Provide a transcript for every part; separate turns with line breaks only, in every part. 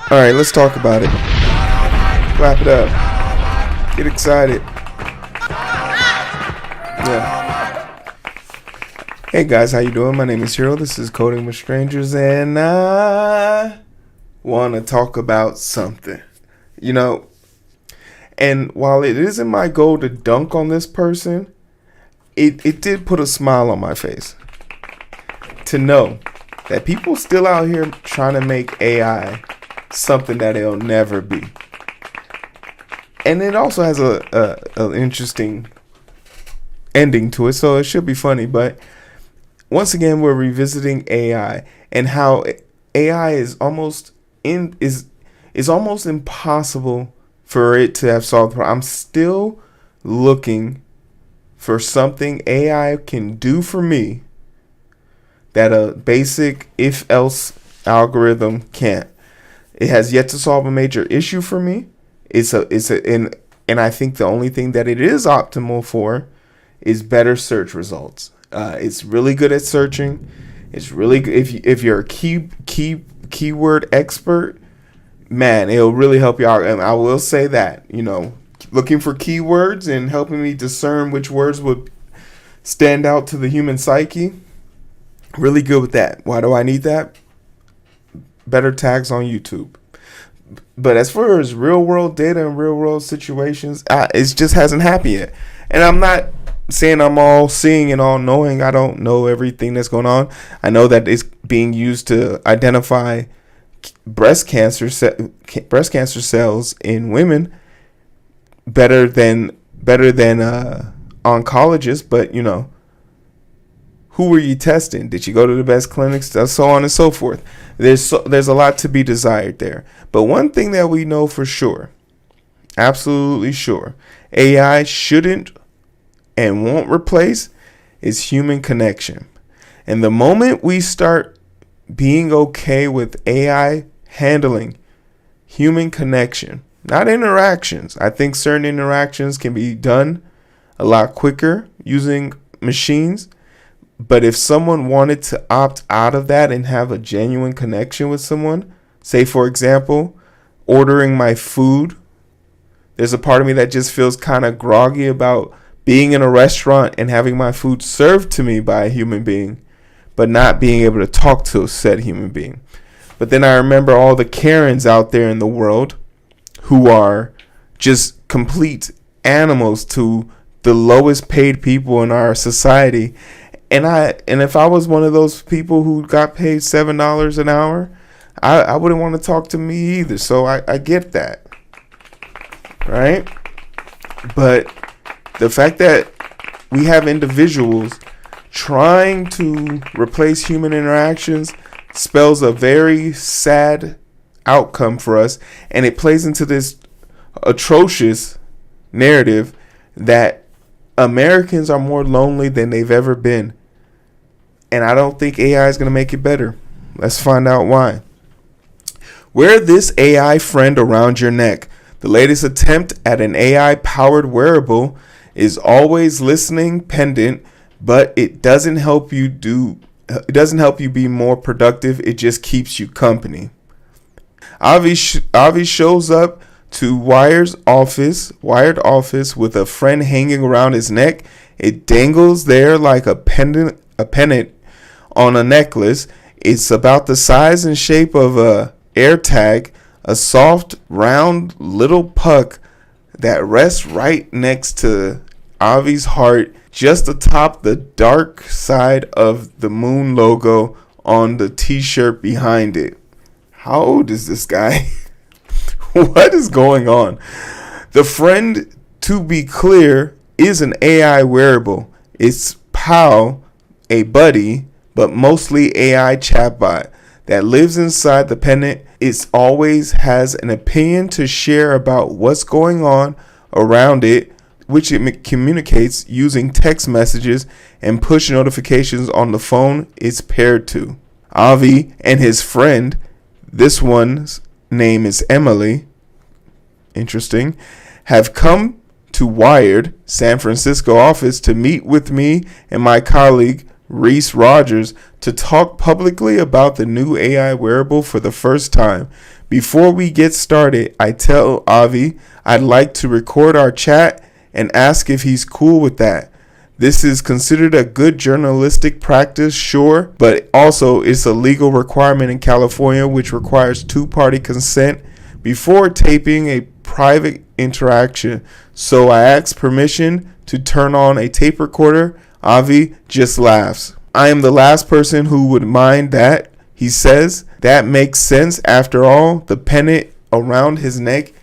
All right, let's talk about it. Clap it up. Get excited. Yeah. Hey guys, how you doing? My name is Hero. This is Coding with Strangers, and I want to talk about something. And while it isn't my goal to dunk on this person, it did put a smile on my face to know that people still out here trying to make AI something that it'll never be. And it also has a interesting ending to it, so it should be funny. But once again, we're revisiting AI and how AI is almost impossible for it to have solved the problem. I'm still looking for something AI can do for me that a basic if-else algorithm can't. It has yet to solve a major issue for me. And I think the only thing that it is optimal for is better search results. It's really good at searching. It's really good if you're a keyword expert. Man, it'll really help you out. And I will say that, looking for keywords and helping me discern which words would stand out to the human psyche. Really good with that. Why do I need that? Better tags on YouTube. But as far as real world data and real world situations, it just hasn't happened yet. And I'm not saying I'm all seeing and all knowing. I don't know everything that's going on. I know that it's being used to identify breast cancer cells in women better than oncologists. But who were you testing? Did you go to the best clinics? So on and so forth. There's a lot to be desired there. But one thing that we know for sure, absolutely sure, AI shouldn't and won't replace is human connection. And the moment we start being okay with AI handling human connection, not interactions. I think certain interactions can be done a lot quicker using machines. But if someone wanted to opt out of that and have a genuine connection with someone, say, for example, ordering my food, there's a part of me that just feels kind of groggy about being in a restaurant and having my food served to me by a human being, but not being able to talk to said human being. But then I remember all the Karens out there in the world who are just complete animals to the lowest paid people in our society. And if I was one of those people who got paid $7 an hour, I wouldn't want to talk to me either. So I get that, right? But the fact that we have individuals trying to replace human interactions spells a very sad outcome for us, and it plays into this atrocious narrative that Americans are more lonely than they've ever been. And I don't think AI is going to make it better. Let's find out why. Wear this AI friend around your neck. The latest attempt at an AI-powered wearable is always listening pendant, but it doesn't help you be more productive. It just keeps you company. Avi shows up to Wired office with a friend hanging around his neck. It dangles there like a pendant on a necklace. It's about the size and shape of a AirTag, a soft, round little puck that rests right next to Avi's heart, just atop the dark side of the moon logo on the t-shirt behind it. How old is this guy? What is going on? The friend, to be clear, is an AI wearable. It's PAL, a buddy, but mostly AI chatbot that lives inside the pendant. It always has an opinion to share about what's going on around it, which it communicates using text messages and push notifications on the phone it's paired to. Avi and his friend, this one's name is Emily, interesting, have come to Wired San Francisco office to meet with me and my colleague Reece Rogers to talk publicly about the new AI wearable for the first time. Before we get started, I tell Avi I'd like to record our chat and ask if he's cool with that. This is considered a good journalistic practice, sure, but also it's a legal requirement in California which requires two-party consent before taping a private interaction. So I asked permission to turn on a tape recorder. Avi just laughs. I am the last person who would mind that, he says. That makes sense. After all, the pendant around his neck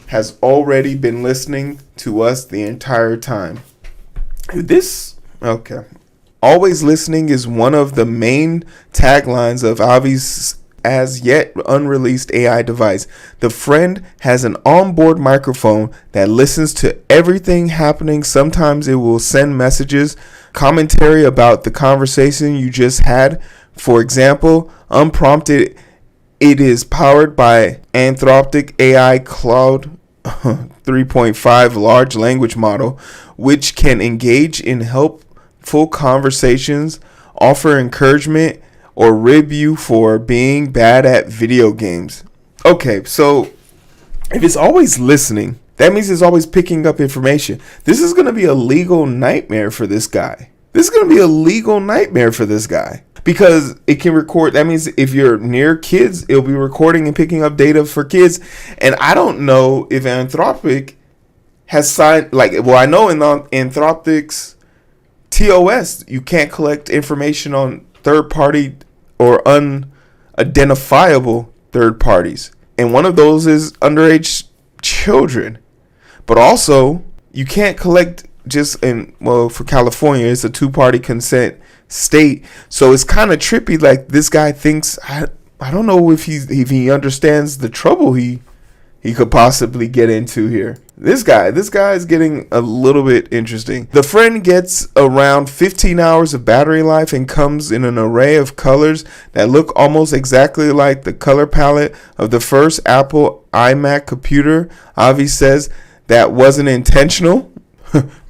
has already been listening to us the entire time. Okay. Always listening is one of the main taglines of Avi's as yet unreleased AI device. The friend has an onboard microphone that listens to everything happening. Sometimes it will send messages, commentary about the conversation you just had. For example, unprompted, it is powered by Anthropic AI Cloud 3.5 large language model, which can engage in helpful conversations, offer encouragement, or rib you for being bad at video games. Okay, so if it's always listening, that means it's always picking up information. This is going to be a legal nightmare for this guy. Because it can record. That means if you're near kids, it'll be recording and picking up data for kids. And I don't know if Anthropic has signed, I know in Anthropic's TOS, you can't collect information on third party or unidentifiable third parties. And one of those is underage children. But also, you can't collect for California, it's a two-party consent state. So it's kind of trippy. Like, this guy thinks, I don't know if he understands the trouble he could possibly get into here. This guy is getting a little bit interesting. The friend gets around 15 hours of battery life and comes in an array of colors that look almost exactly like the color palette of the first Apple iMac computer. Avi says that wasn't intentional.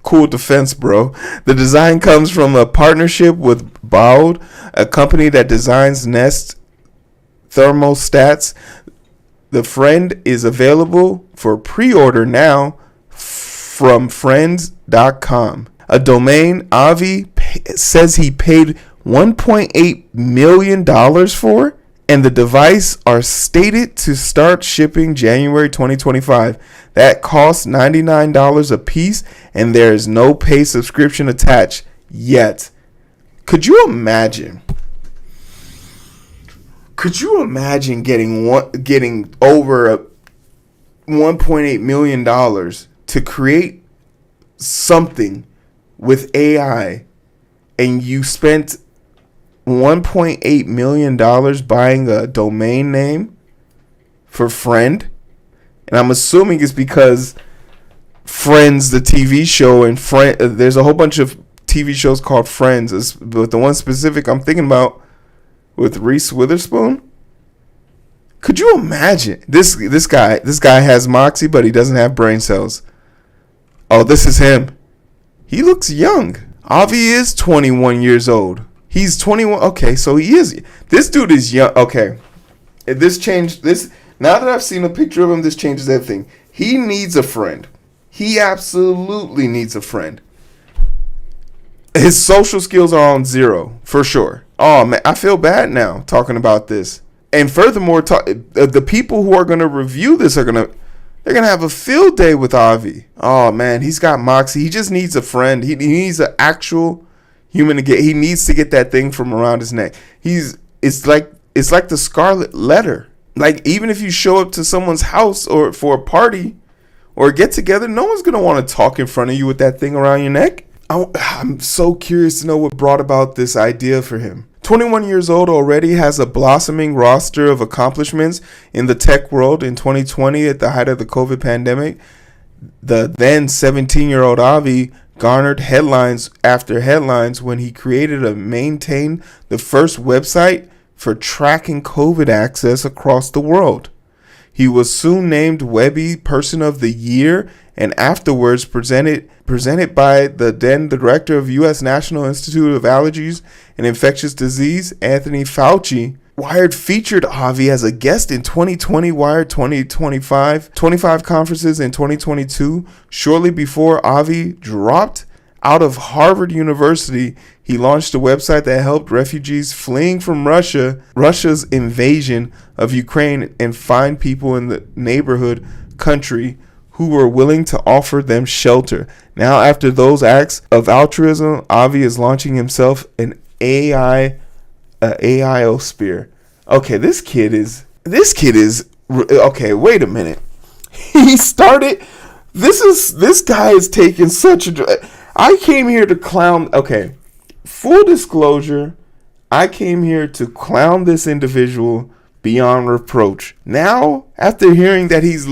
Cool defense, bro. The design comes from a partnership with Baud, a company that designs Nest thermostats. The friend is available for pre-order now from friends.com. A domain Avi says he paid $1.8 million for, and the device are stated to start shipping January 2025. That costs $99 a piece, and there is no pay subscription attached yet. Could you imagine? Getting over $1.8 million to create something with AI, and you spent $1.8 million buying a domain name for friend? And I'm assuming it's because Friends, the TV show, and there's a whole bunch of TV shows called Friends, but the one specific I'm thinking about with Reese Witherspoon. Could you imagine? This guy has moxie, but he doesn't have brain cells. Oh, this is him. He looks young. Avi is 21 years old. He's 21. Okay, so he is. This dude is young. Okay. Now that I've seen a picture of him, this changes everything. He needs a friend. He absolutely needs a friend. His social skills are on zero, for sure. Oh, man, I feel bad now talking about this. And furthermore, the people who are going to review this they're going to have a field day with Avi. Oh, man, he's got moxie. He just needs a friend. He needs an actual human to get. He needs to get that thing from around his neck. It's like the scarlet letter. Like, even if you show up to someone's house or for a party or a get together, no one's going to want to talk in front of you with that thing around your neck. I'm so curious to know what brought about this idea for him. 21 years old, already has a blossoming roster of accomplishments in the tech world. In 2020, at the height of the COVID pandemic, the then 17-year-old Avi garnered headlines after headlines when he created and maintained the first website for tracking COVID access across the world. He was soon named Webby Person of the Year and afterwards presented by the then director of U.S. National Institute of Allergies and Infectious Disease, Anthony Fauci, Wired featured Avi as a guest in 2020 Wired 2025, 25 conferences in 2022. Shortly before Avi dropped out of Harvard University, he launched a website that helped refugees fleeing from Russia's invasion of Ukraine, and find people in the neighborhood country who were willing to offer them shelter. Now, after those acts of altruism, Avi is launching himself an AIosphere. Okay, this kid is okay. Wait a minute. He started. This guy is taking such a. I came here to clown. Okay, full disclosure. I came here to clown this individual beyond reproach. Now, after hearing that he's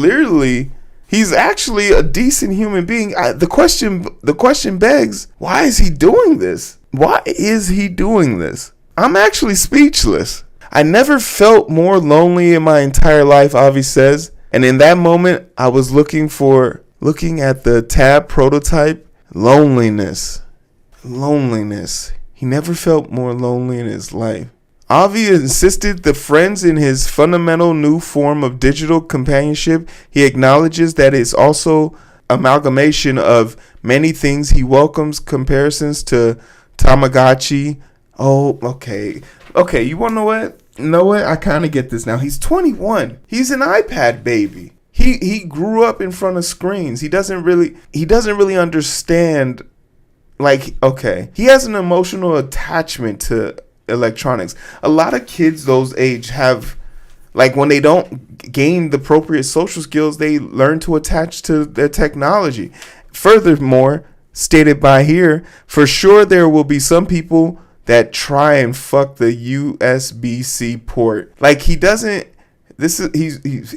actually a decent human being, the question begs, why is he doing this? Why is he doing this? I'm actually speechless. I never felt more lonely in my entire life, Avi says. And in that moment, I was looking at the tab prototype. Loneliness. He never felt more lonely in his life. Avi insisted the friends in his fundamental new form of digital companionship. He acknowledges that it's also amalgamation of many things. He welcomes comparisons to Tamagotchi. Oh, okay. Okay, you want to know what? You know what? I kind of get this now. He's 21. He's an iPad baby. He grew up in front of screens. He doesn't really understand. Like, okay, he has an emotional attachment to electronics. A lot of kids those age have, like, when they don't gain the appropriate social skills, they learn to attach to their technology. Furthermore, stated by here, for sure there will be some people that try and fuck the USB-C port. Like, he doesn't. He's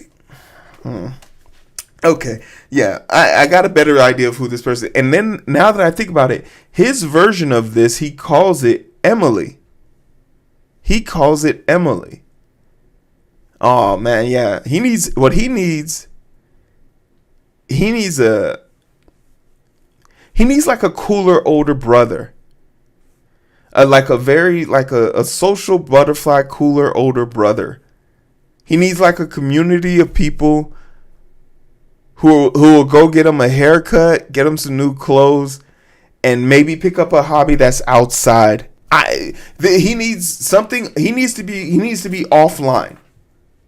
okay, yeah, I got a better idea of who this person is. And then, now that I think about it, his version of this, he calls it Emily. Oh, man, yeah. He needs like a cooler older brother. A social butterfly, cooler older brother. He needs like a community of people who will go get him a haircut, get him some new clothes, and maybe pick up a hobby that's outside. He needs something. He needs to be offline.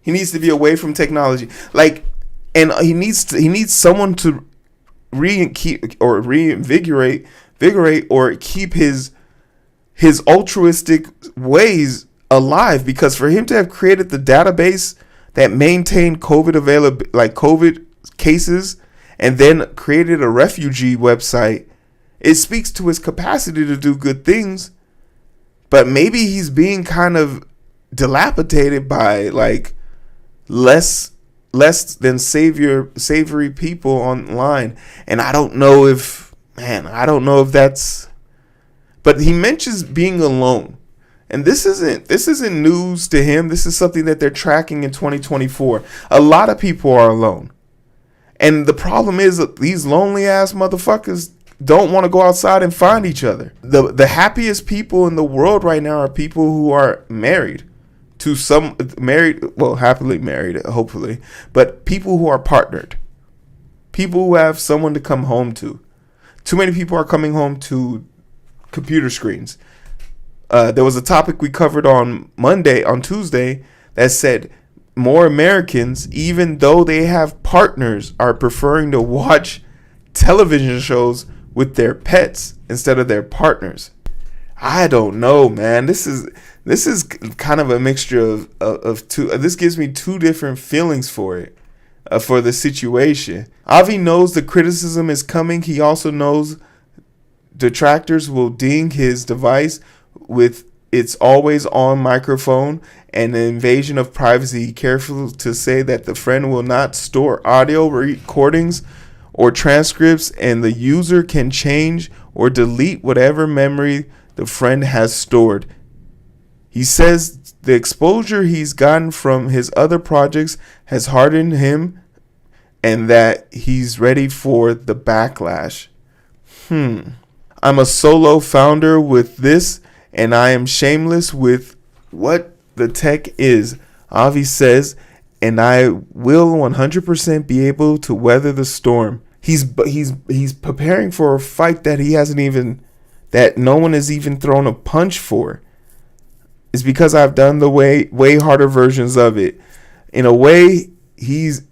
He needs to be away from technology. Like, and he needs someone to reinvigorate or keep his altruistic ways alive, because for him to have created the database that maintained COVID cases, and then created a refugee website, it speaks to his capacity to do good things. But maybe he's being kind of dilapidated by like less than savory people online. And I don't know if that's, but he mentions being alone. And this isn't news to him. This is something that they're tracking in 2024. A lot of people are alone. And the problem is that these lonely ass motherfuckers don't want to go outside and find each other. The happiest people in the world right now are people who are married happily married, hopefully, but people who are partnered, people who have someone to come home to. Too many people are coming home to computer screens. There was a topic we covered on Tuesday, that said more Americans, even though they have partners, are preferring to watch television shows with their pets instead of their partners. I don't know, man. This is kind of a mixture of two. This gives me two different feelings for it, for the situation. Avi knows the criticism is coming. He also knows detractors will ding his device with its always on microphone and an invasion of privacy. Careful to say that the friend will not store audio recordings or transcripts, and the user can change or delete whatever memory the friend has stored. He says the exposure he's gotten from his other projects has hardened him, and that he's ready for the backlash. I'm a solo founder with this, and I am shameless with what the tech is. Avi says, and I will 100% be able to weather the storm. He's preparing for a fight that that no one has even thrown a punch for. It's because I've done the way harder versions of it. In a way, he's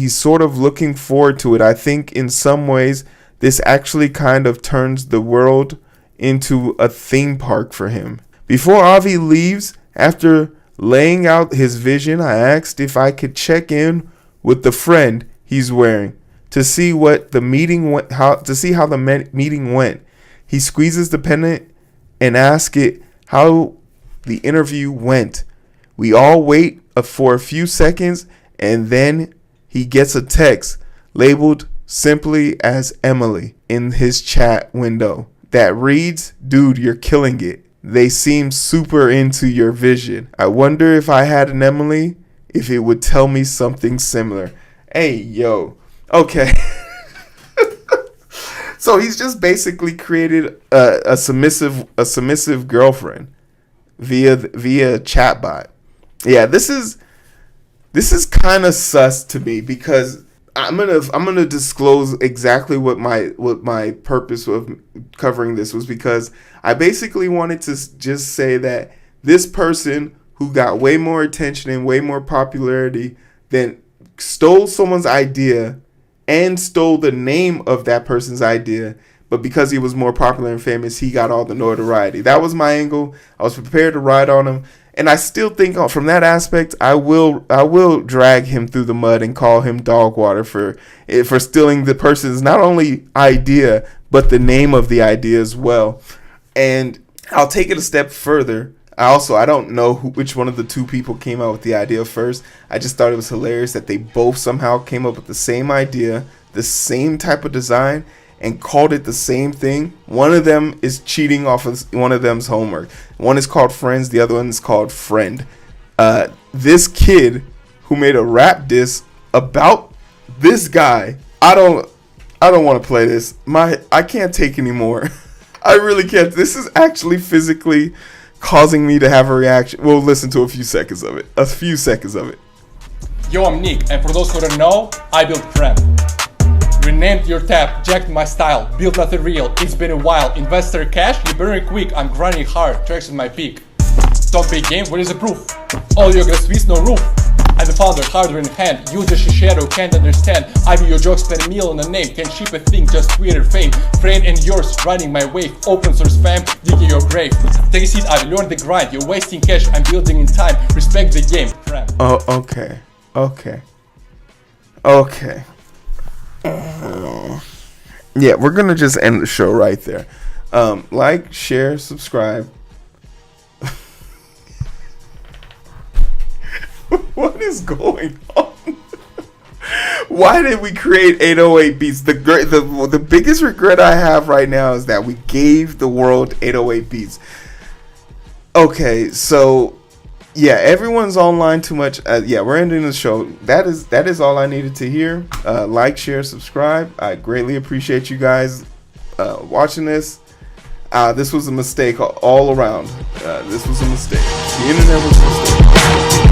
sort of looking forward to it. I think in some ways, this actually kind of turns the world into a theme park for him. Before Avi leaves, after laying out his vision, I asked if I could check in with the friend he's wearing to see what the meeting went, how the meeting went. He squeezes the pendant and asks it how the interview went. We all wait for a few seconds, and then he gets a text labeled simply as Emily in his chat window that reads, "Dude, you're killing it. They seem super into your vision. I wonder if I had an Emily, if it would tell me something similar." Hey, yo. Okay. So he's just basically created a submissive girlfriend via chatbot. Yeah, this is kind of sus to me, because I'm gonna disclose exactly what my purpose of covering this was, because I basically wanted to just say that this person who got way more attention and way more popularity than stole someone's idea and stole the name of that person's idea, but because he was more popular and famous, he got all the notoriety. That was my angle. I was prepared to ride on him. And I still think from that aspect, I will drag him through the mud and call him dog water for stealing the person's not only idea, but the name of the idea as well. And I'll take it a step further. I don't know which one of the two people came out with the idea first. I just thought it was hilarious that they both somehow came up with the same idea, the same type of design, and called it the same thing. One of them is cheating off of one of them's homework. One is called Friends, the other one is called Friend. This kid who made a rap diss about this guy, I don't want to play this. I can't take anymore. I really can't. This is actually physically causing me to have a reaction. We'll listen to a few seconds of it.
Yo, I'm Nick, and for those who don't know, I built Prem. Renamed your tab, jacked my style, built nothing real, it's been a while. Investor cash, you burn quick, I'm grinding hard, tracks in my peak. Don't big game, where is the proof? All your grass no roof. I'm the founder, hardware in hand, user Shishido can't understand. I view your jokes, spend a meal on a name, can't ship a thing, just Twitter fame. Friend and yours, riding my wave, open source fam, digging your grave. Take a seat, I've learned the grind, you're wasting cash, I'm building in time, respect the game. Prem.
Oh, okay. Yeah, we're gonna just end the show right there. Like, share, subscribe. What is going on? Why did we create 808 beats? The biggest regret I have right now is that we gave the world 808 beats. Okay, so yeah, everyone's online too much. Yeah, we're ending the show. That is all I needed to hear. Like, share, subscribe. I greatly appreciate you guys watching this. This was a mistake all around. This was a mistake. The internet was a mistake.